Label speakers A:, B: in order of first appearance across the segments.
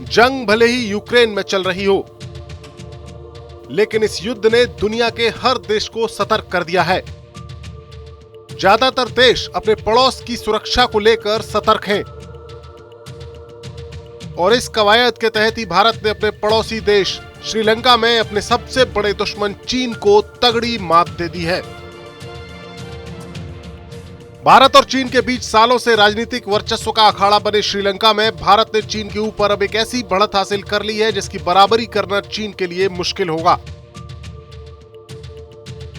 A: जंग भले ही यूक्रेन में चल रही हो, लेकिन इस युद्ध ने दुनिया के हर देश को सतर्क कर दिया है। ज्यादातर देश अपने पड़ोस की सुरक्षा को लेकर सतर्क हैं और इस कवायद के तहत ही भारत ने अपने पड़ोसी देश श्रीलंका में अपने सबसे बड़े दुश्मन चीन को तगड़ी मात दे दी है। भारत और चीन के बीच सालों से राजनीतिक वर्चस्व का अखाड़ा बने श्रीलंका में भारत ने चीन के ऊपर अब एक ऐसी बढ़त हासिल कर ली है जिसकी बराबरी करना चीन के लिए मुश्किल होगा।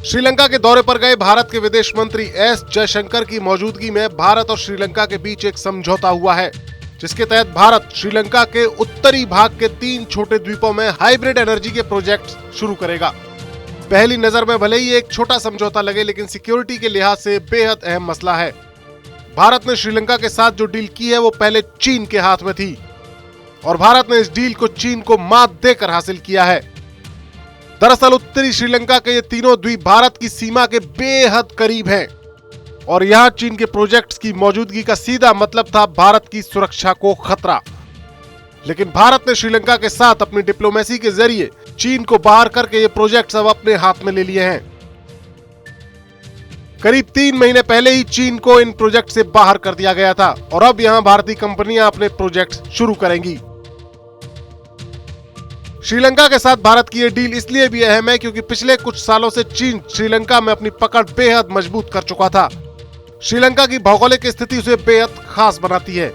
A: श्रीलंका के दौरे पर गए भारत के विदेश मंत्री एस जयशंकर की मौजूदगी में भारत और श्रीलंका के बीच एक समझौता हुआ है, जिसके तहत भारत श्रीलंका के उत्तरी भाग के 3 छोटे द्वीपों में हाइब्रिड एनर्जी के प्रोजेक्ट शुरू करेगा। पहली नजर में भले ही एक छोटा समझौता लगे, लेकिन सिक्योरिटी के लिहाज से बेहद अहम मसला है। भारत ने श्रीलंका के साथ जो डील की है वो पहले चीन के हाथ में थी और भारत ने इस डील को चीन को मात देकर हासिल किया है। दरअसल उत्तरी श्रीलंका के ये तीनों द्वीप भारत की सीमा के बेहद करीब हैं और यहाँ चीन के प्रोजेक्ट्स की मौजूदगी का सीधा मतलब था भारत की सुरक्षा को खतरा। लेकिन भारत ने श्रीलंका के साथ अपनी डिप्लोमेसी के जरिए चीन को बाहर करके ये प्रोजेक्ट्स अब अपने हाथ में ले लिए हैं। करीब 3 महीने पहले ही चीन को इन प्रोजेक्ट से बाहर कर दिया गया था और अब यहां भारतीय कंपनियां अपने प्रोजेक्ट्स शुरू करेंगी। श्रीलंका के साथ भारत की ये डील इसलिए भी अहम है क्योंकि पिछले कुछ सालों से चीन श्रीलंका में अपनी पकड़ बेहद मजबूत कर चुका था। श्रीलंका की भौगोलिक स्थिति उसे बेहद खास बनाती है।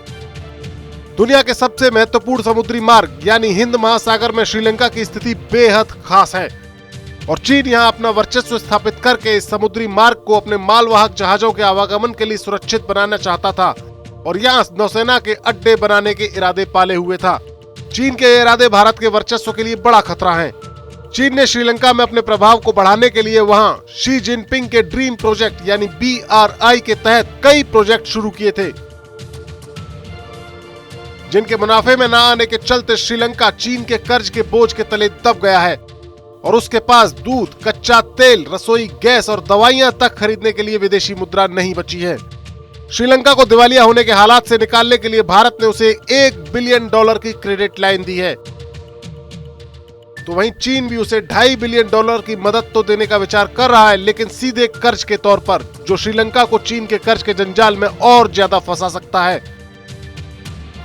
A: दुनिया के सबसे महत्वपूर्ण समुद्री मार्ग यानी हिंद महासागर में श्रीलंका की स्थिति बेहद खास है और चीन यहां अपना वर्चस्व स्थापित करके इस समुद्री मार्ग को अपने मालवाहक जहाजों के आवागमन के लिए सुरक्षित बनाना चाहता था और यहां नौसेना के अड्डे बनाने के इरादे पाले हुए था। चीन के इरादे भारत के वर्चस्व के लिए बड़ा खतरा है। चीन ने श्रीलंका में अपने प्रभाव को बढ़ाने के लिए वहां शी जिनपिंग के ड्रीम प्रोजेक्ट यानी BRI के तहत कई प्रोजेक्ट शुरू किए थे, जिनके मुनाफे में न आने के चलते श्रीलंका चीन के कर्ज के बोझ के तले दब गया है और उसके पास दूध, कच्चा तेल, रसोई गैस और दवाइयां तक खरीदने के लिए विदेशी मुद्रा नहीं बची है। श्रीलंका को दिवालिया होने के हालात से निकालने के लिए भारत ने उसे $1 बिलियन की क्रेडिट लाइन दी है, तो वहीं चीन भी उसे $2.5 बिलियन की मदद तो देने का विचार कर रहा है, लेकिन सीधे कर्ज के तौर पर, जो श्रीलंका को चीन के कर्ज के जंजाल में और ज्यादा फंसा सकता है।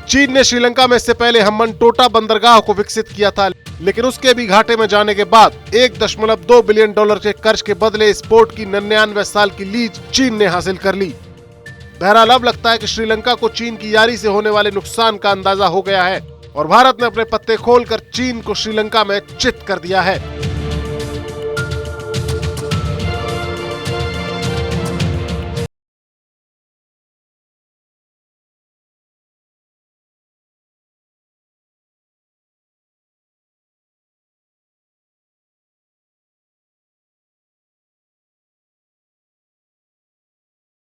A: चीन ने श्रीलंका में इससे पहले हम्बनटोटा बंदरगाह को विकसित किया था, लेकिन उसके भी घाटे में जाने के बाद $1.2 बिलियन के कर्ज के बदले इस पोर्ट की 99 साल की लीज चीन ने हासिल कर ली। बहरहाल अब लगता है कि श्रीलंका को चीन की यारी से होने वाले नुकसान का अंदाजा हो गया है और भारत ने अपने पत्ते खोलकर चीन को श्रीलंका में चित कर दिया है।